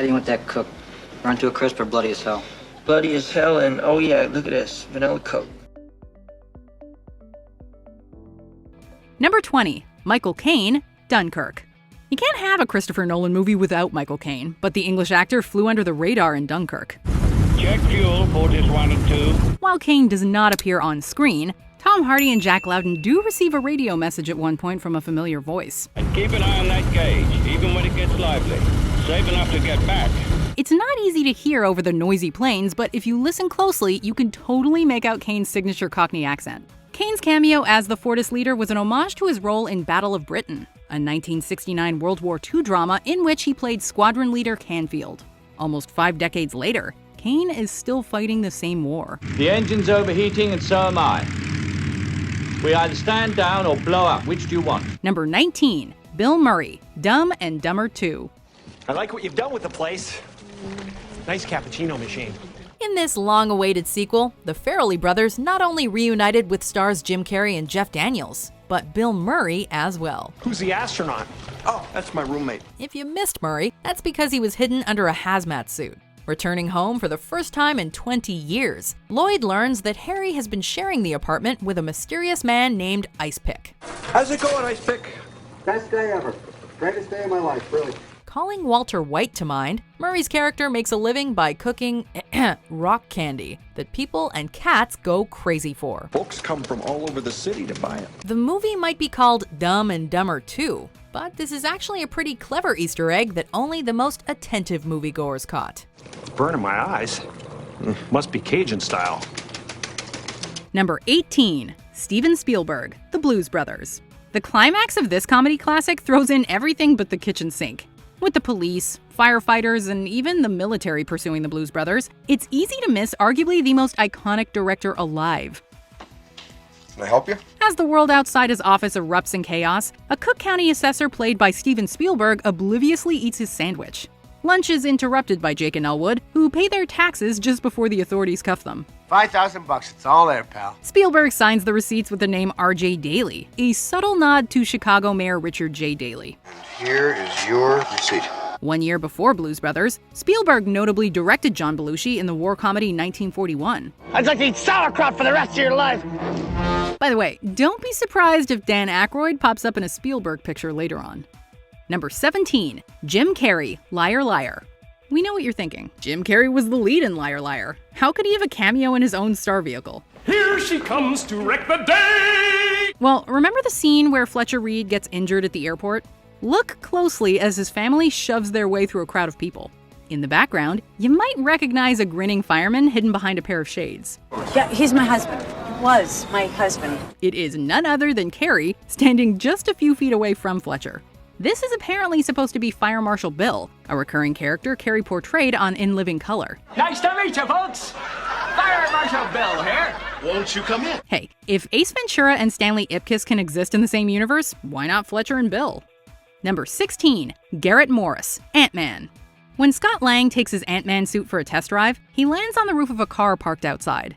do you want that cooked? Run to a crisp or bloody as hell? Bloody as hell, and oh yeah, look at this, vanilla Coke. Number 20, Michael Caine, Dunkirk. You can't have a Christopher Nolan movie without Michael Caine, but the English actor flew under the radar in Dunkirk. Check fuel, Fortis 1 and 2. While Caine does not appear on screen, Tom Hardy and Jack Lowden do receive a radio message at one point from a familiar voice. And keep an eye on that gauge, even when it gets lively. Safe enough to get back. It's not easy to hear over the noisy planes, but if you listen closely, you can totally make out Caine's signature Cockney accent. Caine's cameo as the Fortis leader was an homage to his role in Battle of Britain, a 1969 World War II drama in which he played Squadron Leader Canfield. Almost 5 decades later, Caine is still fighting the same war. The engine's overheating and so am I. We either stand down or blow up. Which do you want? Number 19, Bill Murray, Dumb and Dumber 2. I like what you've done with the place. Nice cappuccino machine. In this long-awaited sequel, the Farrelly brothers not only reunited with stars Jim Carrey and Jeff Daniels, but Bill Murray as well. Who's the astronaut? Oh, that's my roommate. If you missed Murray, that's because he was hidden under a hazmat suit. Returning home for the first time in 20 years, Lloyd learns that Harry has been sharing the apartment with a mysterious man named Ice Pick. How's it going, Ice Pick? Best day ever. Greatest day of my life, really. Calling Walter White to mind, Murray's character makes a living by cooking rock candy that people and cats go crazy for. Folks come from all over the city to buy it. The movie might be called Dumb and Dumber 2, but this is actually a pretty clever Easter egg that only the most attentive moviegoers caught. Burning my eyes. Must be Cajun style. Number 18, Steven Spielberg, The Blues Brothers. The climax of this comedy classic throws in everything but the kitchen sink. With the police, firefighters, and even the military pursuing the Blues Brothers, it's easy to miss arguably the most iconic director alive. Can I help you? As the world outside his office erupts in chaos, a Cook County assessor played by Steven Spielberg obliviously eats his sandwich. Lunch is interrupted by Jake and Elwood, who pay their taxes just before the authorities cuff them. $5,000, it's all there, pal. Spielberg signs the receipts with the name R.J. Daley, a subtle nod to Chicago Mayor Richard J. Daley. And here is your receipt. 1 year before Blues Brothers, Spielberg notably directed John Belushi in the war comedy 1941. I'd like to eat sauerkraut for the rest of your life. By the way, don't be surprised if Dan Akroyd pops up in a Spielberg picture later on. Number 17, Jim Carrey, Liar Liar. We know what you're thinking. Jim Carrey was the lead in Liar Liar. How could he have a cameo in his own star vehicle? Here she comes to wreck the day! Well, remember the scene where Fletcher Reed gets injured at the airport? Look closely as his family shoves their way through a crowd of people. In the background, you might recognize a grinning fireman hidden behind a pair of shades. Yeah, he's my husband. Was my husband. It is none other than Carrey, standing just a few feet away from Fletcher. This is apparently supposed to be Fire Marshal Bill, a recurring character Carrey portrayed on In Living Color. Nice to meet you, folks. Fire Marshal Bill here. Won't you come in? Hey, if Ace Ventura and Stanley Ipkiss can exist in the same universe, why not Fletcher and Bill? Number 16, Garrett Morris, AntMan. When Scott Lang takes his AntMan suit for a test drive, he lands on the roof of a car parked outside.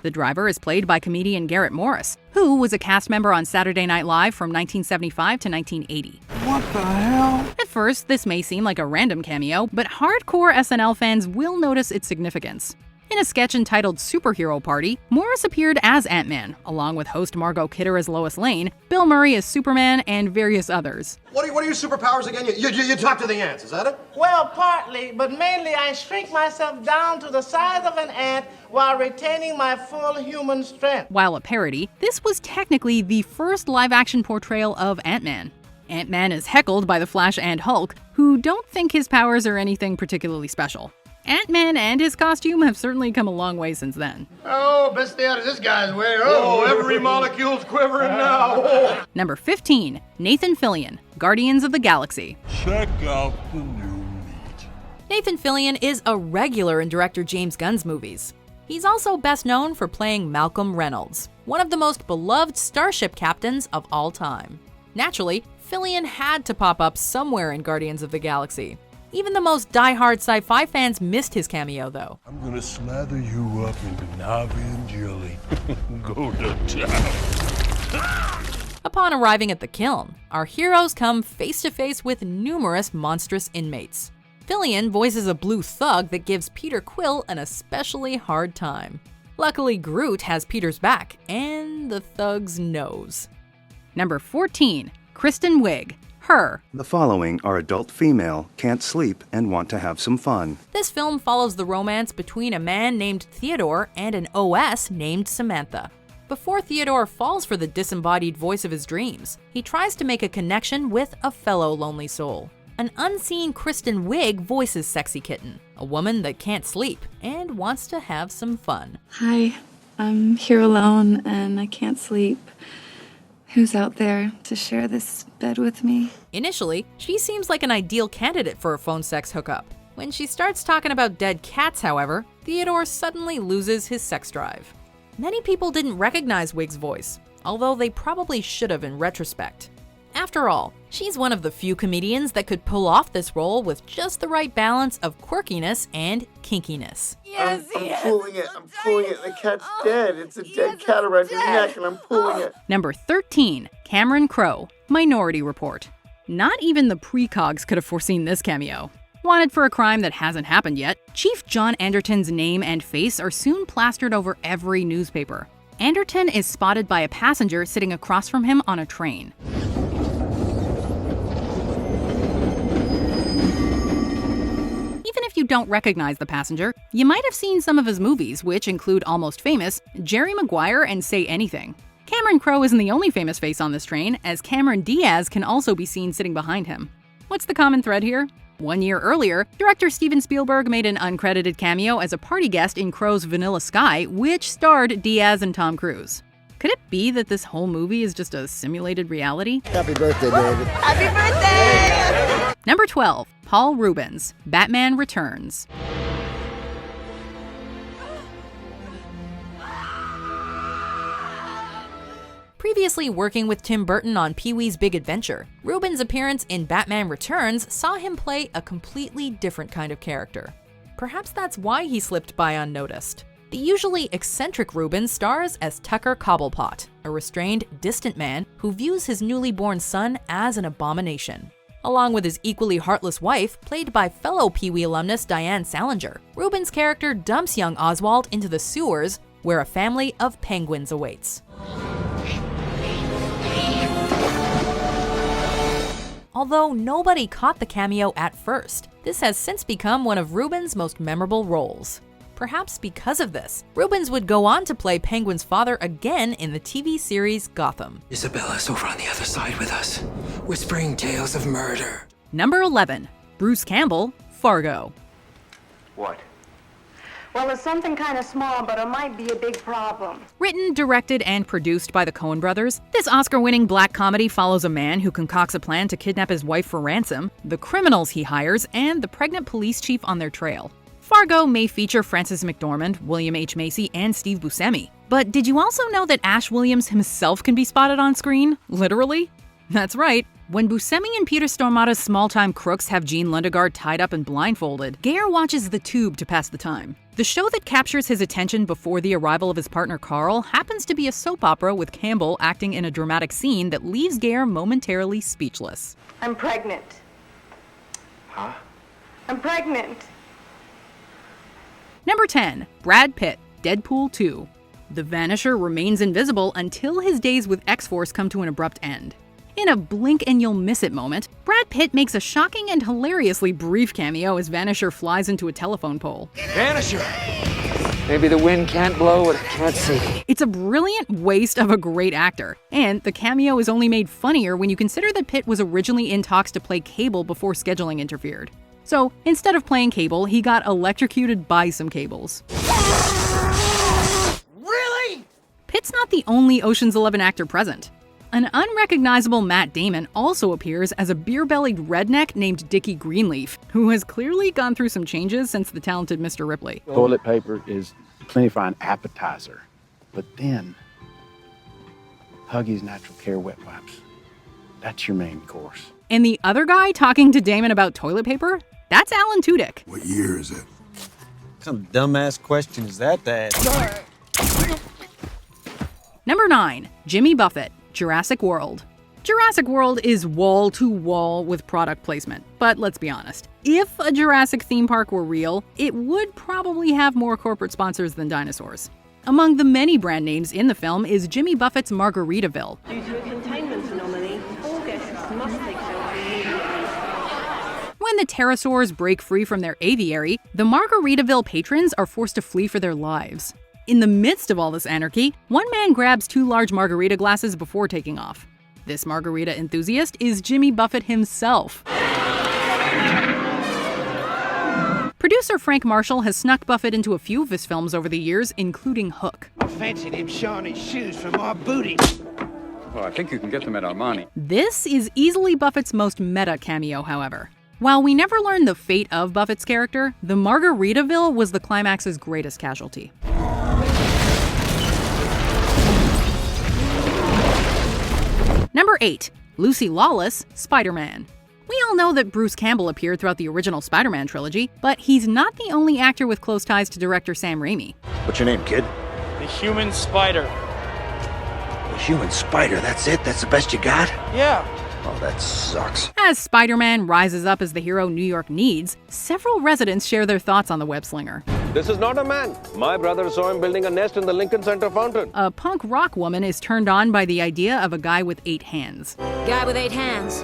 The driver is played by comedian Garrett Morris, who was a cast member on Saturday Night Live from 1975 to 1980. What the hell? At first, this may seem like a random cameo, but hardcore SNL fans will notice its significance. In a sketch entitled Superhero Party, Morris appeared as Ant-Man, along with host Margot Kidder as Lois Lane, Bill Murray as Superman, and various others. What are your superpowers again? You talk to the ants, is that it? Well, partly, but mainly I shrink myself down to the size of an ant while retaining my full human strength. While a parody, this was technically the first live-action portrayal of Ant-Man. Ant-Man is heckled by the Flash and Hulk, who don't think his powers are anything particularly special. Ant-Man and his costume have certainly come a long way since then. Oh, best stay out of this guy's way. Oh, every molecule's quivering now. Number 15, Nathan Fillion, Guardians of the Galaxy. Check out the new meat. Nathan Fillion is a regular in director James Gunn's movies. He's also best known for playing Malcolm Reynolds, one of the most beloved starship captains of all time. Naturally, Fillion had to pop up somewhere in Guardians of the Galaxy. Even the most die-hard sci-fi fans missed his cameo, though. I'm gonna slather you up into Navi and jelly. Go to town. Upon arriving at the kiln, our heroes come face to face with numerous monstrous inmates. Fillion voices a blue thug that gives Peter Quill an especially hard time. Luckily, Groot has Peter's back and the thug's nose. Number 14. Kristen Wig Her. The following are adult female, can't sleep, and want to have some fun. This film follows the romance between a man named Theodore and an OS named Samantha. Before Theodore falls for the disembodied voice of his dreams, he tries to make a connection with a fellow lonely soul. An unseen Kristen Wig voices Sexy Kitten, a woman that can't sleep and wants to have some fun. Hi, I'm here alone and I can't sleep. Who's out there to share this bed with me? Initially, she seems like an ideal candidate for a phone sex hookup. When she starts talking about dead cats, however, Theodore suddenly loses his sex drive. Many people didn't recognize Wig's voice, although they probably should have in retrospect. After all, she's one of the few comedians that could pull off this role with just the right balance of quirkiness and kinkiness. I'm pulling it. The cat's dead. It's a dead cat around your neck, and I'm pulling it. Number 13. Cameron Crowe Minority Report. Not even the precogs could have foreseen this cameo. Wanted for a crime that hasn't happened yet, Chief John Anderton's name and face are soon plastered over every newspaper. Anderton is spotted by a passenger sitting across from him on a train. Even if you don't recognize the passenger, you might have seen some of his movies, which include Almost Famous, Jerry Maguire, and Say Anything. Cameron Crowe isn't the only famous face on this train, as Cameron Diaz can also be seen sitting behind him. What's the common thread here? 1 year earlier, director Steven Spielberg made an uncredited cameo as a party guest in Crowe's Vanilla Sky, which starred Diaz and Tom Cruise. Could it be that this whole movie is just a simulated reality? Happy birthday, David. Happy birthday! Number 12. Paul Reubens Batman Returns. Previously working with Tim Burton on Pee-wee's Big Adventure, Reubens' appearance in Batman Returns saw him play a completely different kind of character. Perhaps that's why he slipped by unnoticed. The usually eccentric Reubens stars as Tucker Cobblepot, a restrained, distant man who views his newly born son as an abomination. Along with his equally heartless wife, played by fellow Pee-wee alumnus Diane Salinger, Reubens' character dumps young Oswald into the sewers, where a family of penguins awaits. Although nobody caught the cameo at first, this has since become one of Reubens' most memorable roles. Perhaps because of this, Reubens would go on to play Penguin's father again in the TV series Gotham. Isabella's over on the other side with us, whispering tales of murder. Number 11. Bruce Campbell Fargo. What? Well, it's something kind of small, but it might be a big problem. Written, directed, and produced by the Coen brothers, this Oscar-winning black comedy follows a man who concocts a plan to kidnap his wife for ransom, the criminals he hires, and the pregnant police chief on their trail. Fargo may feature Frances McDormand, William H. Macy, and Steve Buscemi. But did you also know that Ash Williams himself can be spotted on screen? Literally? That's right. When Buscemi and Peter Stormado's small-time crooks have Gene Lundegaard tied up and blindfolded, Gare watches The Tube to pass the time. The show that captures his attention before the arrival of his partner Carl happens to be a soap opera with Campbell acting in a dramatic scene that leaves Gare momentarily speechless. I'm pregnant. Huh? I'm pregnant. Number 10. Brad Pitt, Deadpool 2. The Vanisher remains invisible until his days with X-Force come to an abrupt end. In a blink-and-you'll-miss-it moment, Brad Pitt makes a shocking and hilariously brief cameo as Vanisher flies into a telephone pole. Vanisher! Maybe the wind can't blow what it can't see. It's a brilliant waste of a great actor, and the cameo is only made funnier when you consider that Pitt was originally in talks to play Cable before scheduling interfered. So, instead of playing Cable, he got electrocuted by some cables. Really? Pitt's not the only Ocean's 11 actor present. An unrecognizable Matt Damon also appears as a beer-bellied redneck named Dickie Greenleaf, who has clearly gone through some changes since the talented Mr. Ripley. Toilet paper is plenty fine appetizer, but then Huggies Natural Care Wet Wipes. That's your main course. And the other guy talking to Damon about toilet paper? That's Alan Tudyk. What year is it? What kind of dumbass question is that to ask? Number 9. Jimmy Buffett, Jurassic World. Jurassic World is wall-to-wall with product placement, but let's be honest. If a Jurassic theme park were real, it would probably have more corporate sponsors than dinosaurs. Among the many brand names in the film is Jimmy Buffett's Margaritaville. Due to a containment anomaly, all guests must take shelter immediately. When the pterosaurs break free from their aviary, the Margaritaville patrons are forced to flee for their lives. In the midst of all this anarchy, one man grabs 2 large margarita glasses before taking off. This margarita enthusiast is Jimmy Buffett himself. Producer Frank Marshall has snuck Buffett into a few of his films over the years, including Hook. I fancy them shiny shoes for my booty. Well, I think you can get them at Armani. This is easily Buffett's most meta cameo, however. While we never learn the fate of Buffett's character, the Margaritaville was the climax's greatest casualty. Number 8. Lucy Lawless, Spider-Man. We all know that Bruce Campbell appeared throughout the original Spider-Man trilogy, but he's not the only actor with close ties to director Sam Raimi. What's your name, kid? The human spider. The human spider, that's it? That's the best you got? Yeah. Oh, that sucks. As Spider-Man rises up as the hero New York needs, several residents share their thoughts on the web-slinger. This is not a man. My brother saw him building a nest in the Lincoln Center fountain. A punk rock woman is turned on by the idea of a guy with 8 hands. Guy with 8 hands.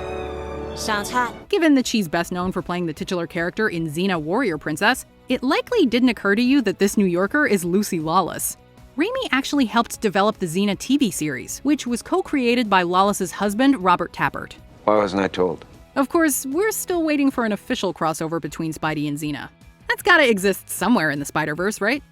Sounds hot. Given that she's best known for playing the titular character in Xena Warrior Princess, it likely didn't occur to you that this New Yorker is Lucy Lawless. Raimi actually helped develop the Xena TV series, which was co-created by Lawless's husband, Robert Tappert. Why wasn't I told? Of course, we're still waiting for an official crossover between Spidey and Xena. That's gotta exist somewhere in the Spider-Verse, right?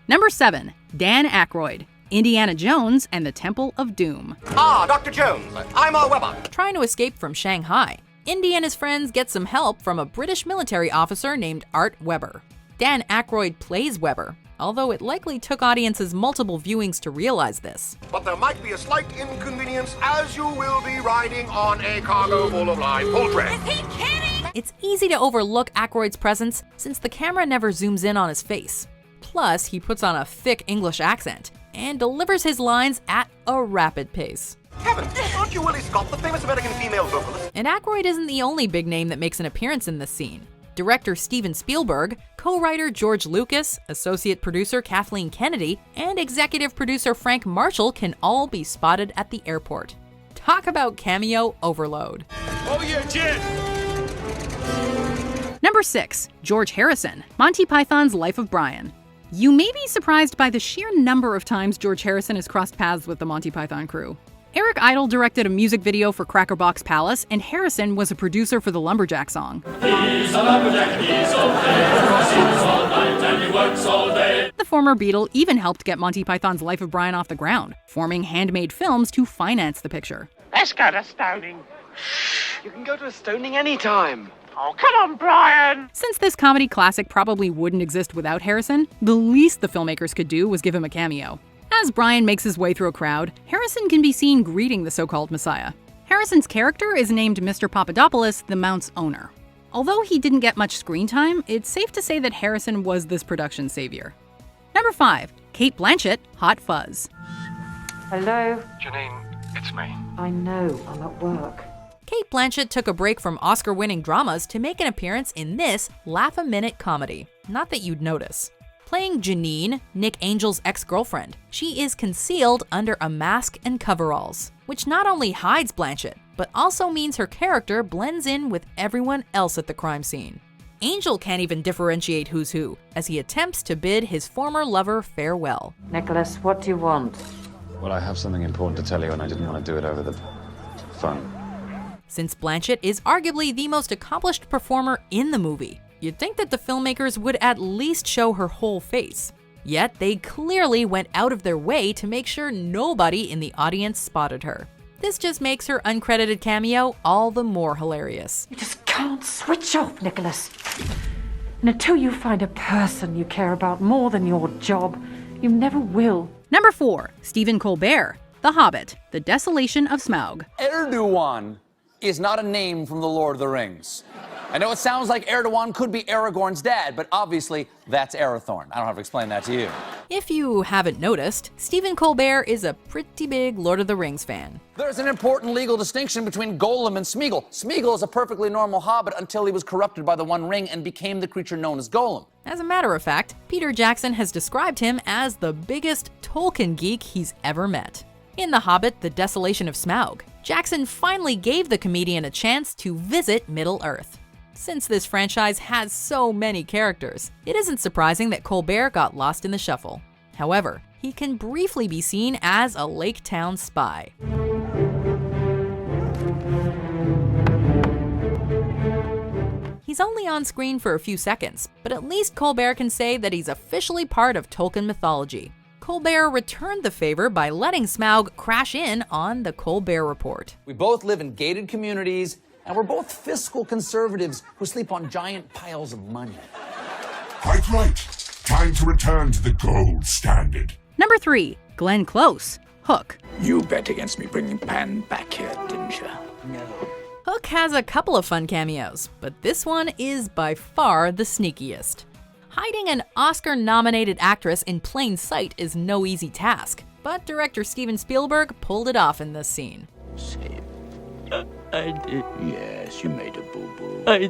Number 7. Dan Akroyd, Indiana Jones and the Temple of Doom. Ah, Dr. Jones, I'm Weber. Trying to escape from Shanghai, Indy and his friends get some help from a British military officer named Art Weber. Dan Akroyd plays Weber, although it likely took audiences multiple viewings to realize this. But there might be a slight inconvenience as you will be riding on a cargo full of live poultry. Is he kidding? It's easy to overlook Akroyd's presence since the camera never zooms in on his face. Plus, he puts on a thick English accent and delivers his lines at a rapid pace. Heavens, aren't you Willie Scott, the famous American female vocalist? And Akroyd isn't the only big name that makes an appearance in this scene. Director Steven Spielberg, co-writer George Lucas, associate producer Kathleen Kennedy, and executive producer Frank Marshall can all be spotted at the airport. Talk about cameo overload. Oh yeah, Jen! Number 6. George Harrison, Monty Python's Life of Brian. You may be surprised by the sheer number of times George Harrison has crossed paths with the Monty Python crew. Eric Idle directed a music video for Cracker Box Palace, and Harrison was a producer for the Lumberjack song. He's a lumberjack, he's so fair, across hills all night and he works all day. The former Beatle even helped get Monty Python's Life of Brian off the ground, forming handmade films to finance the picture. Let's go to Stoning. You can go to a stoning anytime. Oh, come on, Brian! Since this comedy classic probably wouldn't exist without Harrison, the least the filmmakers could do was give him a cameo. As Brian makes his way through a crowd, Harrison can be seen greeting the so-called Messiah. Harrison's character is named Mr. Papadopoulos, the Mount's owner. Although he didn't get much screen time, it's safe to say that Harrison was this production's savior. Number 5. Cate Blanchett, Hot Fuzz. Hello? Janine, it's me. I know, I'm at work. Cate Blanchett took a break from Oscar-winning dramas to make an appearance in this laugh-a-minute comedy. Not that you'd notice. Playing Janine, Nick Angel's ex-girlfriend, she is concealed under a mask and coveralls, which not only hides Blanchett, but also means her character blends in with everyone else at the crime scene. Angel can't even differentiate who's who, as he attempts to bid his former lover farewell. Nicholas, what do you want? Well, I have something important to tell you, and I didn't want to do it over the phone. Since Blanchett is arguably the most accomplished performer in the movie, you'd think that the filmmakers would at least show her whole face. Yet they clearly went out of their way to make sure nobody in the audience spotted her. This just makes her uncredited cameo all the more hilarious. You just can't switch off, Nicholas. And until you find a person you care about more than your job, you never will. Number 4. Stephen Colbert, The Hobbit, The Desolation of Smaug. Erdogan is not a name from the Lord of the Rings. I know it sounds like Erdogan could be Aragorn's dad, but obviously that's Arathorn. I don't have to explain that to you. If you haven't noticed, Stephen Colbert is a pretty big Lord of the Rings fan. There's an important legal distinction between Gollum and Smeagol. Smeagol is a perfectly normal hobbit until he was corrupted by the One Ring and became the creature known as Gollum. As a matter of fact, Peter Jackson has described him as the biggest Tolkien geek he's ever met. In The Hobbit, The Desolation of Smaug, Jackson finally gave the comedian a chance to visit Middle-earth. Since this franchise has so many characters, it isn't surprising that Colbert got lost in the shuffle. However, he can briefly be seen as a Lake Town spy. He's only on screen for a few seconds, but at least Colbert can say that he's officially part of Tolkien mythology. Colbert returned the favor by letting Smaug crash in on the Colbert Report. We both live in gated communities, and we're both fiscal conservatives who sleep on giant piles of money. Quite right. Time to return to the gold standard. Number 3, Glenn Close, Hook. You bet against me bringing Pan back here, didn't you? No. Hook has a couple of fun cameos, but this one is by far the sneakiest. Hiding an Oscar-nominated actress in plain sight is no easy task, but director Steven Spielberg pulled it off in this scene. Say it. I did. Yes, you made a boo-boo. I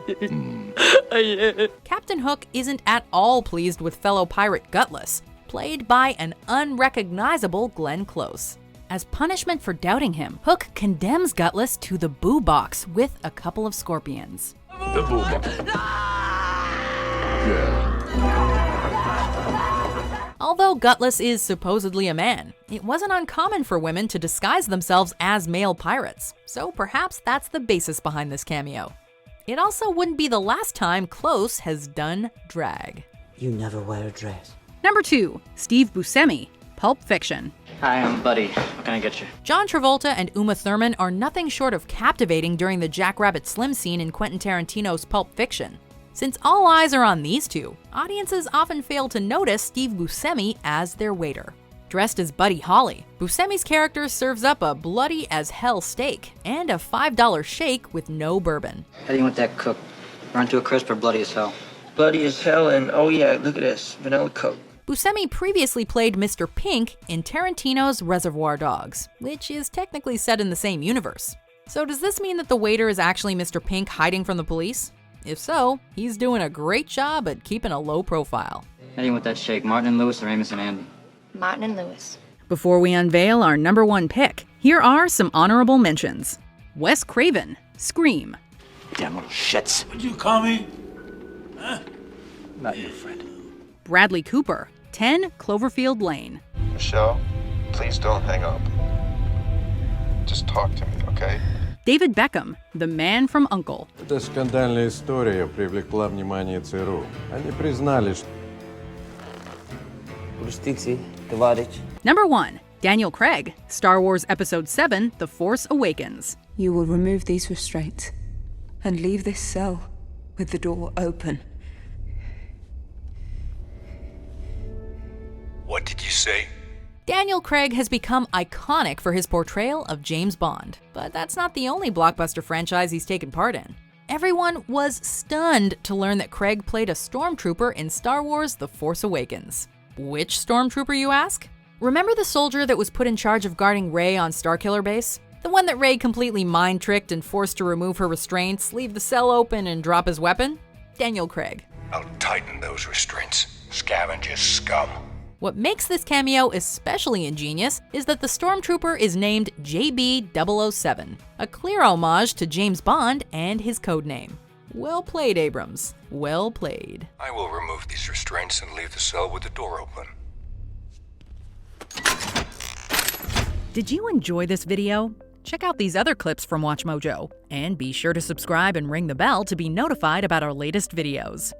did. Captain Hook isn't at all pleased with fellow pirate Gutless, played by an unrecognizable Glenn Close. As punishment for doubting him, Hook condemns Gutless to the boo box with a couple of scorpions. The boo box. Yeah. Although Gutless is supposedly a man, it wasn't uncommon for women to disguise themselves as male pirates, so perhaps that's the basis behind this cameo. It also wouldn't be the last time Close has done drag. You never wear a dress. Number 2, Steve Buscemi, Pulp Fiction. Hi, I'm Buddy. What can I get you? John Travolta and Uma Thurman are nothing short of captivating during the Jackrabbit Slim scene in Quentin Tarantino's Pulp Fiction. Since all eyes are on these two, audiences often fail to notice Steve Buscemi as their waiter. Dressed as Buddy Holly, Buscemi's character serves up a bloody-as-hell steak and a $5 shake with no bourbon. How do you want that cooked? Run to a crisp or bloody as hell? Bloody as hell, and oh yeah, look at this, vanilla Coke. Buscemi previously played Mr. Pink in Tarantino's Reservoir Dogs, which is technically set in the same universe. So does this mean that the waiter is actually Mr. Pink hiding from the police? If so, he's doing a great job at keeping a low profile. How do you want that shake? Martin and Lewis or Amos and Andy? Martin and Lewis. Before we unveil our number 1 pick, here are some honorable mentions. Wes Craven, Scream. Damn little shits. What'd you call me? Huh? Not your friend. Bradley Cooper, 10 Cloverfield Lane. Michelle, please don't hang up. Just talk to me, okay? David Beckham, The Man from U.N.C.L.E. Эта скандальная история привлекла внимание ЦРУ. Они признали, что... Number 1, Daniel Craig, Star Wars Episode 7, The Force Awakens. You will remove these restraints and leave this cell with the door open. What did you say? Daniel Craig has become iconic for his portrayal of James Bond, but that's not the only blockbuster franchise he's taken part in. Everyone was stunned to learn that Craig played a stormtrooper in Star Wars The Force Awakens. Which stormtrooper, you ask? Remember the soldier that was put in charge of guarding Rey on Starkiller Base? The one that Rey completely mind-tricked and forced to remove her restraints, leave the cell open, and drop his weapon? Daniel Craig. I'll tighten those restraints. Scavenger scum. What makes this cameo especially ingenious is that the stormtrooper is named JB-007, a clear homage to James Bond and his codename. Well played, Abrams. Well played. I will remove these restraints and leave the cell with the door open. Did you enjoy this video? Check out these other clips from WatchMojo, and be sure to subscribe and ring the bell to be notified about our latest videos.